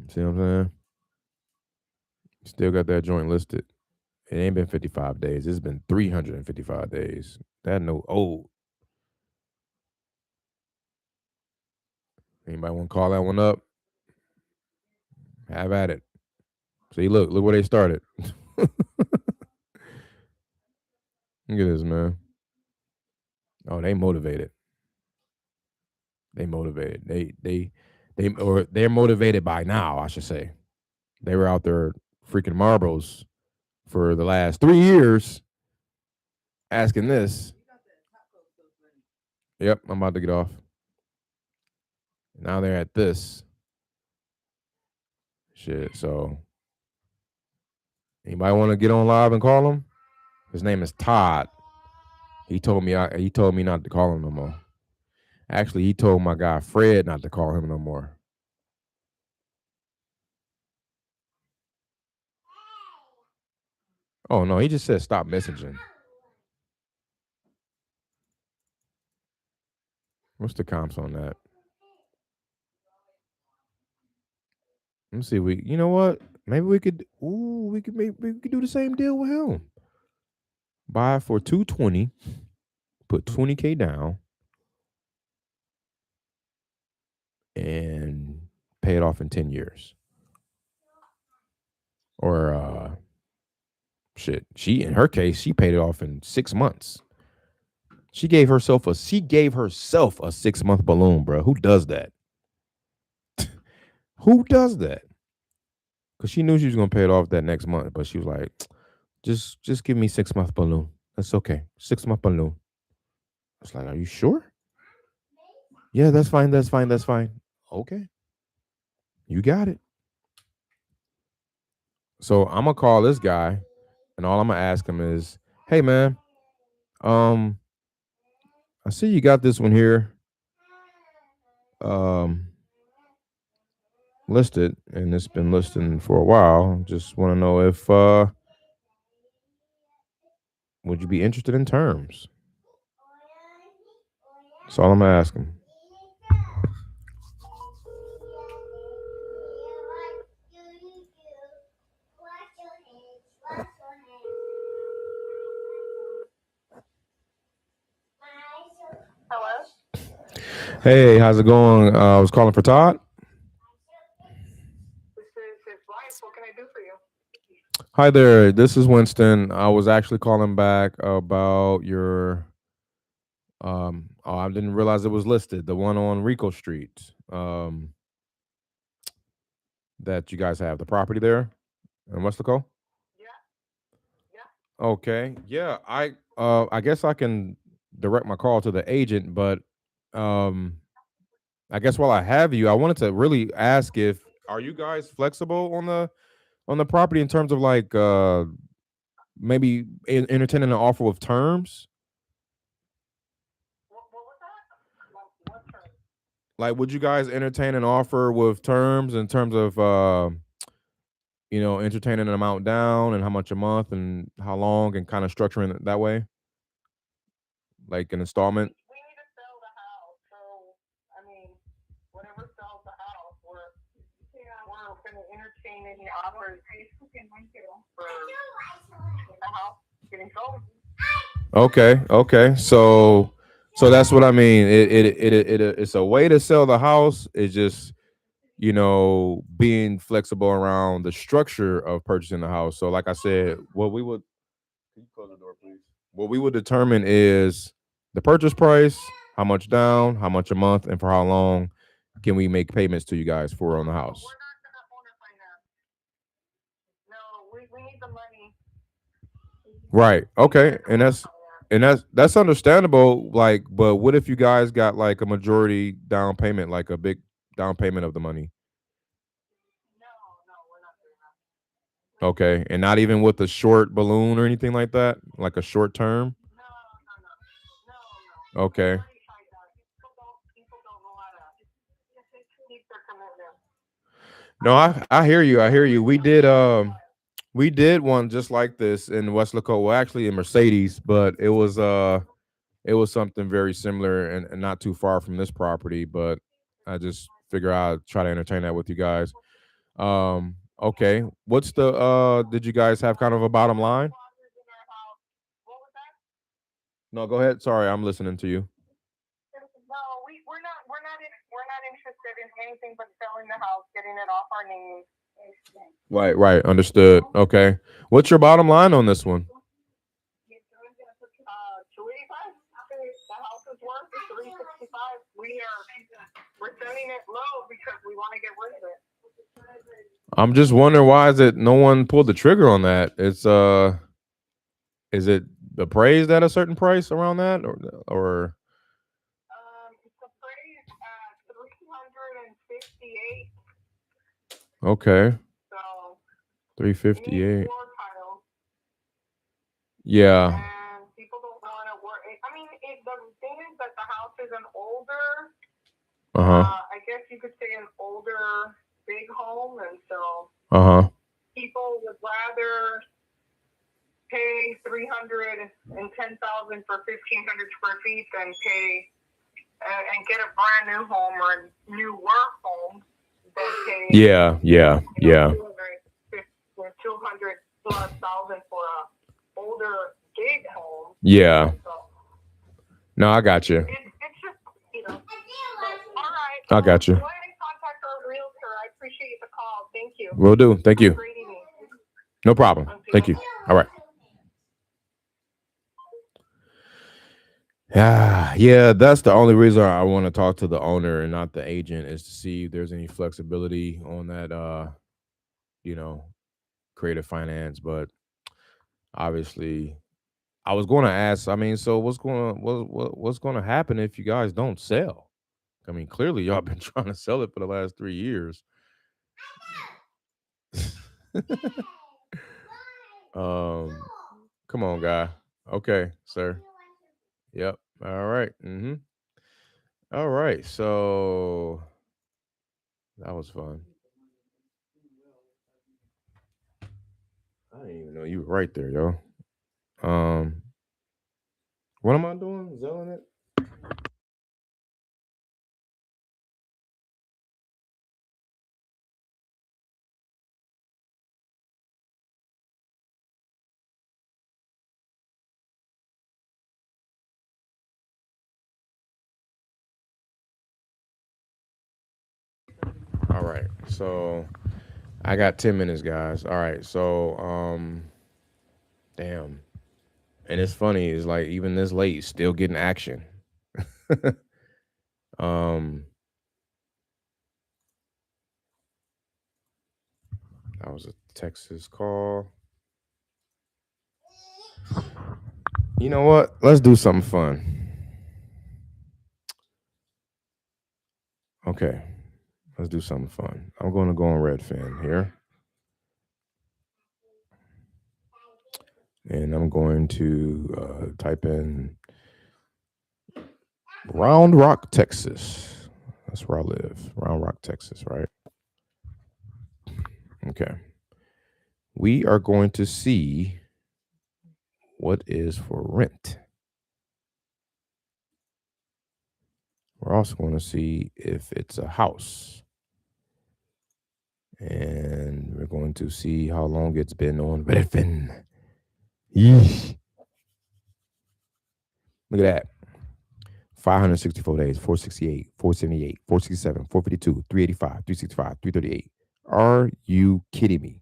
see what I'm saying? Still got that joint listed. It ain't been 55 days. It's been 355 days. That no old. Anybody want to call that one up? Have at it. See, look where they started. Look at this, man. Oh, they motivated. They're motivated by now, I should say. They were out there freaking marbles for the last 3 years asking this. Yep, I'm about to get off. Now they're at this. Shit, so anybody want to get on live and call him? His name is Todd. He told me not to call him no more. Actually, he told my guy Fred not to call him no more. Oh no, he just said stop messaging. What's the comps on that? Let me see. You know what? Maybe we could do the same deal with him. Buy it for $220, put $20K down, and pay it off in 10 years. Or shit. In her case, she paid it off in 6 months. She gave herself a 6-month balloon, bro. Who does that? Who does that? Because she knew she was gonna pay it off that next month, but she was like, just give me 6-month balloon. That's okay. 6-month balloon. I was like, are you sure? Yeah, that's fine. That's fine. That's fine. Okay. You got it. So I'm gonna call this guy, and all I'm gonna ask him is, hey man, I see you got this one here. Listed, and it's been listing for a while. Just want to know if would you be interested in terms? That's all I'm gonna ask him. Hello? Hey, how's it going? I was calling for Todd. This is his wife. What can I do for you? Hi there, this is Winston. I was actually calling back about your I didn't realize it was listed, the one on Rico Street. That you guys have the property there in Westlaco? Yeah. Okay. Yeah, I guess I can direct my call to the agent, but I guess while I have you, I wanted to really ask if are you guys flexible on the property in terms of like maybe entertaining an offer with terms? What was that? What term? Like, would you guys entertain an offer with terms in terms of entertaining an amount down and how much a month and how long and kind of structuring it that way? Like an installment? We need to sell the house. So, I mean, whatever sells the house, we're going to entertain any offers for the house getting sold. Okay. So that's what I mean. It's a way to sell the house. It's just being flexible around the structure of purchasing the house. So like I said, what we would can you close the door, please? What we would determine is the purchase price, how much down, how much a month, and for how long can we make payments to you guys for on the house. We're not going to owner finance. No, we need the money. Right. Okay. And that's understandable. Like, but what if you guys got like a majority down payment, like a big down payment of the money? No, we're not doing that. Okay. And not even with a short balloon or anything like that? Like a short term? No. Okay. People don't know how to keep their commitment. No, I hear you. We did one just like this in Westlaco. Well, actually in Mercedes, but it was something very similar and not too far from this property, but I just figure I'd try to entertain that with you guys. Okay. What's the did you guys have kind of a bottom line? What was that? No, go ahead. Sorry, I'm listening to you. No, we're not interested in anything but selling the house, getting it off our names. Right. Understood. Okay. What's your bottom line on this one? 285. The house is worth 365. We're selling it low because we want to get rid of it. I'm just wondering why is it no one pulled the trigger on that? It's is it appraised at a certain price around that or It's appraised at 358. Okay. So 358. Yeah. Yeah. And people don't want to work. I mean, the thing is that the house is an older, I guess you could say an older big home, and so people would rather pay $310,000 for 1,500 square feet than pay and get a brand new home or a new work home than pay. Yeah. $250,000 $200,000+ for a older big home. Yeah. So No, I got you. it's just, But, all right. I got you. Go ahead and contact our realtor. I appreciate the call. Thank you. Will do. Thank you. Great evening. No problem. Thank you. All right. Yeah, that's the only reason I want to talk to the owner and not the agent, is to see if there's any flexibility on that, creative finance. But obviously, I was going to ask, so what's going to happen if you guys don't sell? I mean, clearly y'all been trying to sell it for the last 3 years. Come on, guy. Okay, sir. Yep. All right. All right. So that was fun. I didn't even know you were right there, yo. What am I doing? Zelling it? All right. So I got 10 minutes, guys. All right. So damn. And it's funny, it's like even this late, still getting action. That was a Texas call. You know what? Let's do something fun. Okay. Let's do something fun. I'm going to go on Redfin here. And I'm going to type in Round Rock, Texas. That's where I live. Round Rock, Texas, right? Okay. We are going to see what is for rent. We're also going to see if it's a house. And we're going to see how long it's been on Redfin. Yeesh. Look at that. 564 days, 468, 478, 467, 452, 385, 365, 338. Are you kidding me?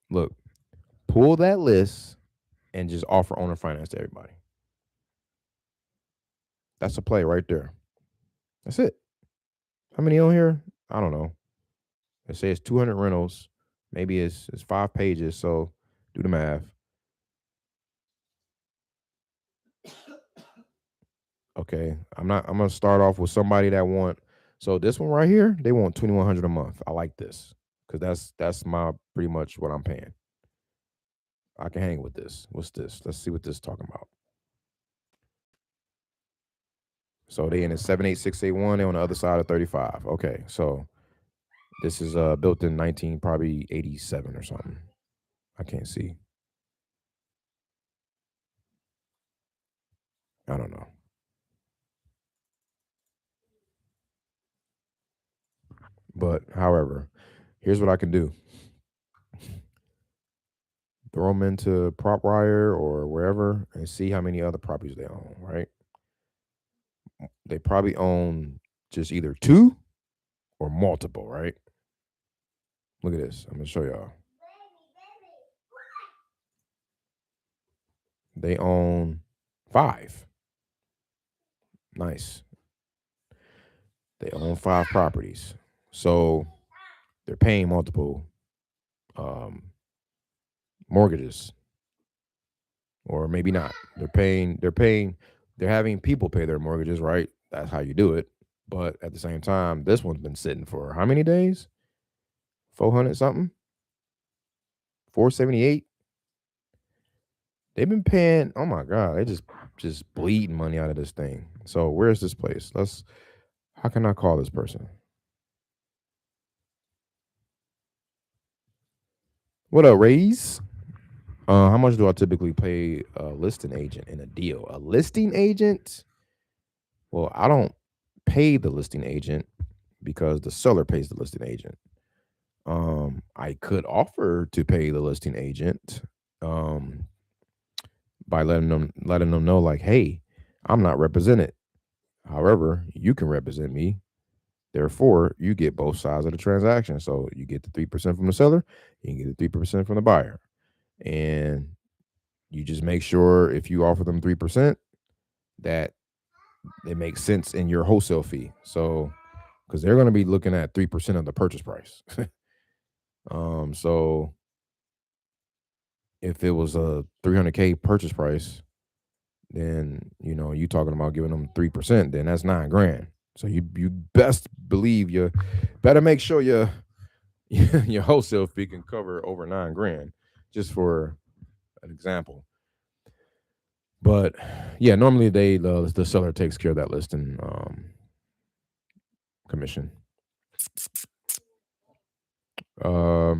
Look, pull that list and just offer owner finance to everybody. That's a play right there. That's it. How many on here? I don't know. It says 200 rentals. Maybe it's 5 pages, so do the math. Okay, I'm gonna start off with somebody that want. So this one right here, they want $2,100 a month. I like this because that's my pretty much what I'm paying. I can hang with this. What's this? Let's see what this is talking about. So they in the 78681. They're on the other side of 35. Okay, so this is built in 1987 or something. I can't see. I don't know. But however, here's what I can do. Throw them into PropWire or wherever and see how many other properties they own, right? They probably own just either 2 or multiple, right? Look at this. I'm going to show y'all. They own 5. Nice. They own 5 properties. So they're paying multiple mortgages. Or maybe not. They're having people pay their mortgages, right? That's how you do it. But at the same time, this one's been sitting for how many days? 400 something? 478? They've been paying, oh my God, they just bleeding money out of this thing. So where's this place? How can I call this person? What up, Raise? How much do I typically pay a listing agent in a deal? A listing agent? Well, I don't pay the listing agent because the seller pays the listing agent. I could offer to pay the listing agent by letting them know, like, hey, I'm not represented. However, you can represent me. Therefore, you get both sides of the transaction. So you get the 3% from the seller, you get the 3% from the buyer. And you just make sure if you offer them 3%, that it makes sense in your wholesale fee. So, because they're going to be looking at 3% of the purchase price. So if it was a $300K purchase price, then, you know, you talking about giving them 3%, then that's $9,000. So you best believe you better make sure your wholesale fee can cover over $9,000, just for an example. But yeah, normally the seller takes care of that listing commission. Hope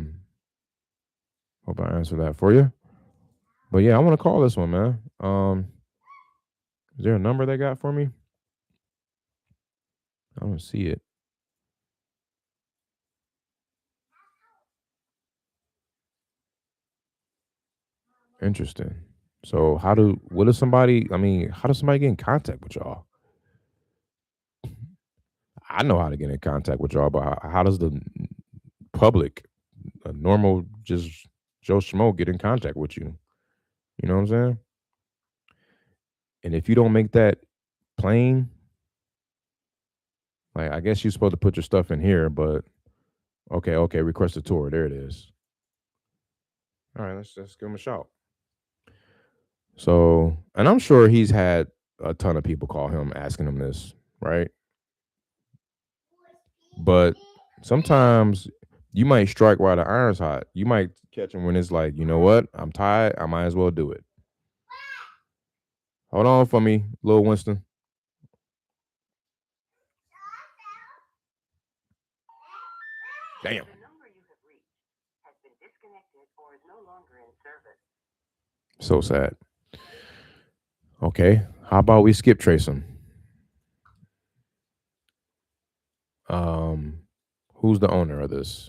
I answered that for you. But yeah, I want to call this one, man. Is there a number they got for me? I don't see it. Interesting. So how does somebody get in contact with y'all? I know how to get in contact with y'all, but how does the public, a normal just Joe Schmo, get in contact with you? You know what I'm saying? And if you don't make that plain, like, I guess you're supposed to put your stuff in here, but okay, request a tour. There it is. All right, let's give him a shout. So, and I'm sure he's had a ton of people call him asking him this, right? But sometimes you might strike while the iron's hot. You might catch him when it's like, you know what? I'm tired. I might as well do it. Hold on for me, little Winston. Damn. The number you have reached has been disconnected or is no longer in service. So sad. Okay, how about we skip trace him? Who's the owner of this?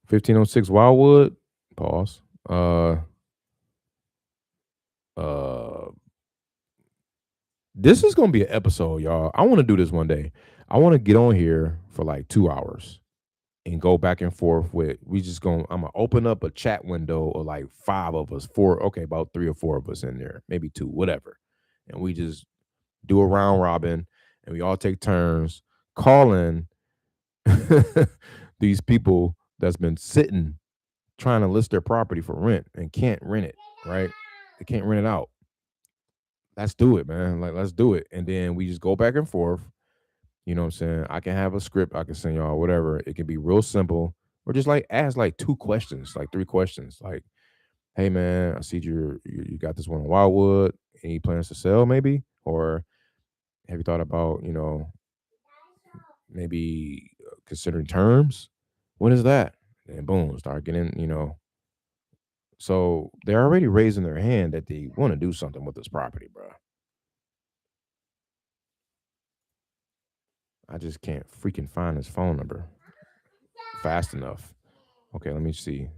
1506 Wildwood. Pause. This is gonna be an episode, y'all. I want to do this one day. I want to get on here for like 2 hours and go back and forth with. I'm gonna open up a chat window of like 5 of us, 4. Okay, about 3 or 4 of us in there, maybe 2, whatever, and we just do a round robin, and we all take turns calling these people that's been sitting trying to list their property for rent and can't rent it, right? They can't rent it out. Let's do it, man. Like, let's do it. And then we just go back and forth. You know what I'm saying? I can have a script I can send y'all, whatever. It can be real simple, or just like ask like 2 questions, like 3 questions. Like, hey man, I see you got this one in Wildwood. Any plans to sell maybe? Or have you thought about, you know, maybe considering terms? When is that? And boom, start getting, you know. So they're already raising their hand that they want to do something with this property, bro. I just can't freaking find his phone number fast enough. Okay, let me see.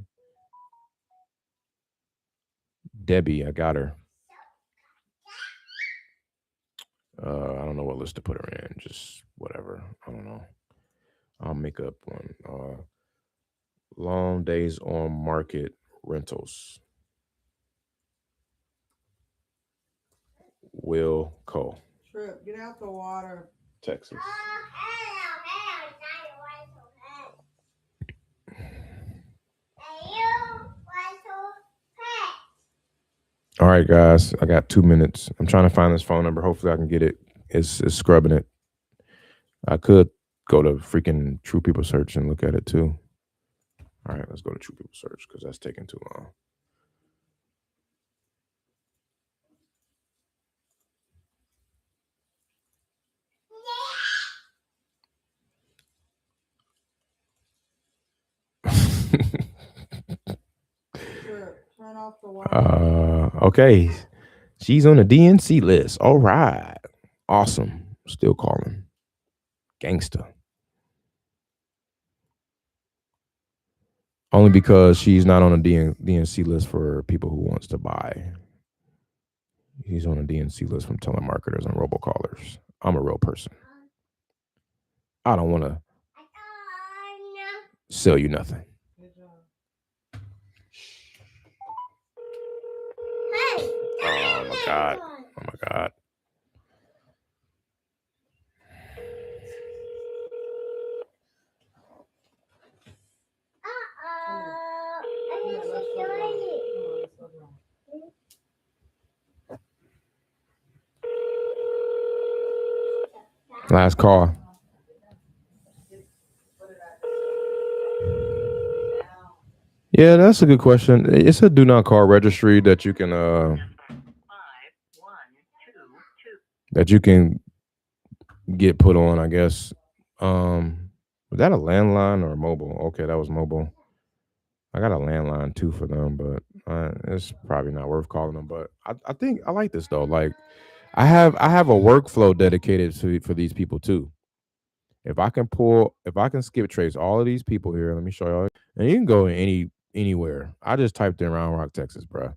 Debbie, I got her. I don't know what list to put her in. Just whatever. I don't know. I'll make up one. Long days on market rentals. Will Co. Trip, get out the water. Texas. All right, guys. I got 2 minutes. I'm trying to find this phone number. Hopefully I can get it. It's scrubbing it. I could go to freaking True People Search and look at it too. All right, let's go to True People Search because that's taking too long. Turn off the water. Okay. She's on the DNC list. All right. Awesome. Still calling. Gangsta. Only because she's not on a DNC list for people who wants to buy. He's on a DNC list from telemarketers and robocallers. I'm a real person. I don't want to sell you nothing. Oh my God. Oh my God. Last call. Yeah, that's a good question. It's a do not call registry that you can get put on, I guess. Was that a landline or a mobile? Okay, that was mobile. I got a landline too for them, but it's probably not worth calling them. But I think I like this though. Like I have a workflow dedicated for these people too. If I can skip trace all of these people here, let me show y'all. And you can go anywhere. I just typed in Round Rock, Texas, bro.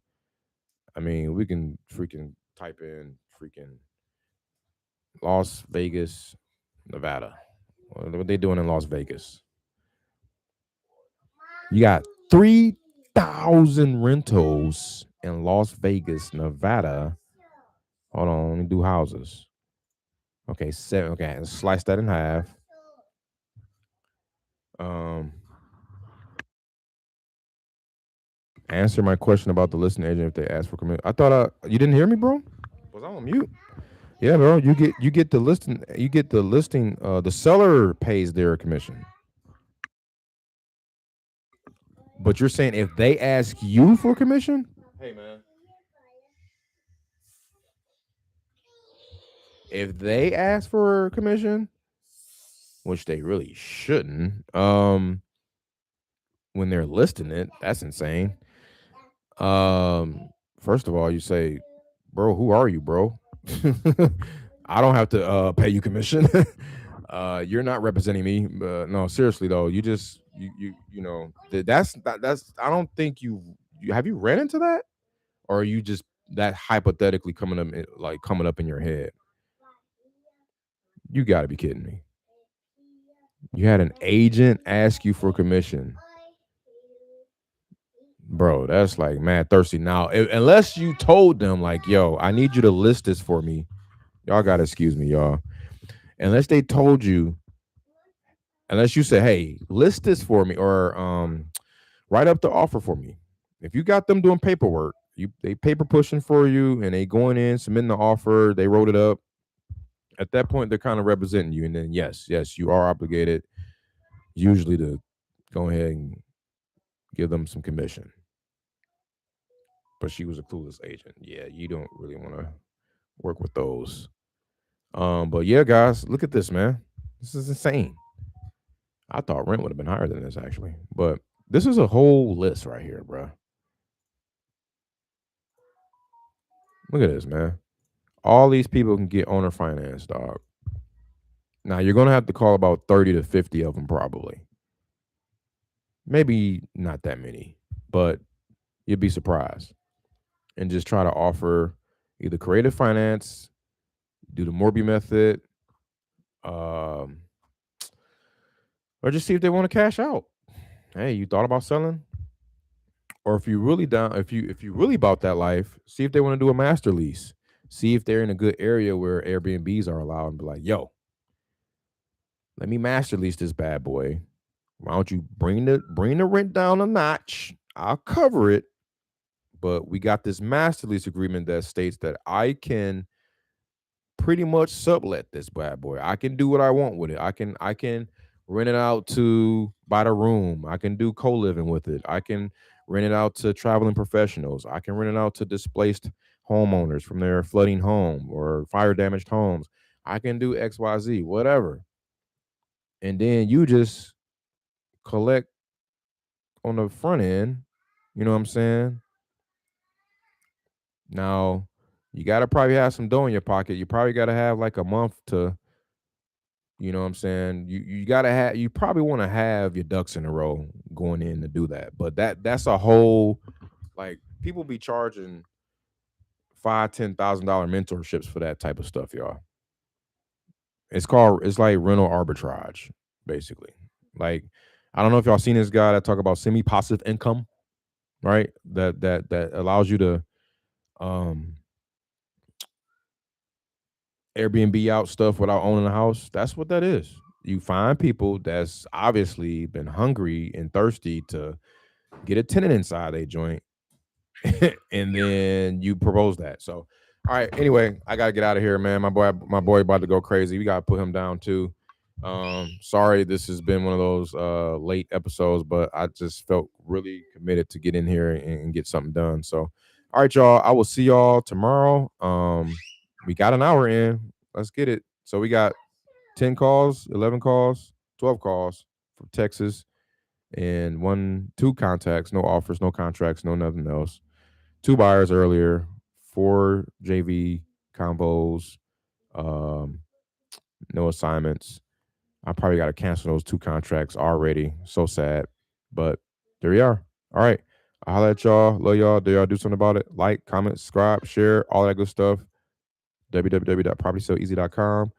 I mean, we can freaking type in freaking Las Vegas, Nevada. What they doing in Las Vegas? You got 3,000 rentals in Las Vegas, Nevada. Hold on, let me do houses. Okay, 7. Okay, let's slice that in half. Answer my question about the listing agent if they ask for commission. I thought you didn't hear me, bro? Was I on mute? Yeah, bro. You get the listing. You get the listing. The seller pays their commission. But you're saying if they ask you for commission? Hey, man. If they ask for commission, which they really shouldn't, when they're listing it, that's insane. First of all, you say, bro, who are you, bro? I don't have to pay you commission. You're not representing me. No, seriously though, you just you know that's I don't think you have you ran into that, or are you just that hypothetically coming up in your head? You got to be kidding me. You had an agent ask you for commission. Bro, that's like mad thirsty. Now, unless you told them like, yo, I need you to list this for me. Y'all got to excuse me, y'all. Unless they told you, unless you say, hey, list this for me, or write up the offer for me. If you got them doing paperwork, they paper pushing for you and they going in, submitting the offer, they wrote it up. At that point, they're kind of representing you. And then yes, you are obligated usually to go ahead and give them some commission. But she was a clueless agent. Yeah, you don't really want to work with those. But yeah, guys, look at this, man. This is insane. I thought rent would have been higher than this, actually. But this is a whole list right here, bro. Look at this, man. All these people can get owner finance, dog. Now, you're going to have to call about 30 to 50 of them, probably. Maybe not that many, but you'd be surprised. And just try to offer either creative finance, do the Morby method, or just see if they want to cash out. Hey, you thought about selling? Or if you really down, if you really about that life, see if they want to do a master lease. See if they're in a good area where Airbnbs are allowed, and be like, yo, let me master lease this bad boy. Why don't you bring the rent down a notch? I'll cover it. But we got this master lease agreement that states that I can pretty much sublet this bad boy. I can do what I want with it. I can rent it out to buy the room. I can do co-living with it. I can rent it out to traveling professionals. I can rent it out to displaced homeowners from their flooding home or fire damaged homes. I can do XYZ, whatever. And then you just collect on the front end. You know what I'm saying? Now, you got to probably have some dough in your pocket. You probably got to have like a month to You know what I'm saying? You gotta have, you probably want to have your ducks in a row going in to do that. But that's a whole, like, people be charging $5,000-$10,000 mentorships for that type of stuff, y'all. It's like rental arbitrage, basically. Like, I don't know if y'all seen this guy that talk about semi-passive income, right? That allows you to Airbnb out stuff without owning a house. That's what that is. You find people that's obviously been hungry and thirsty to get a tenant inside a joint, and then you propose that. So, all right. Anyway, I gotta get out of here, man. My boy about to go crazy. We gotta put him down too. Sorry, this has been one of those late episodes, but I just felt really committed to get in here and get something done. So, all right, y'all. I will see y'all tomorrow. We got an hour in. Let's get it. So we got 10 calls, 11 calls, 12 calls from Texas, and 2 contacts, no offers, no contracts, no nothing else. 2 buyers earlier, 4 JV combos, no assignments. I probably got to cancel those 2 contracts already. So sad, but there we are. All right. I'll holler at y'all. Love y'all. Do y'all do something about it? Like, comment, subscribe, share, all that good stuff. www.propertyselleasy.com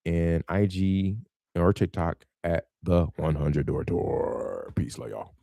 and IG or TikTok at the 100 Door Tour. Peace, love y'all.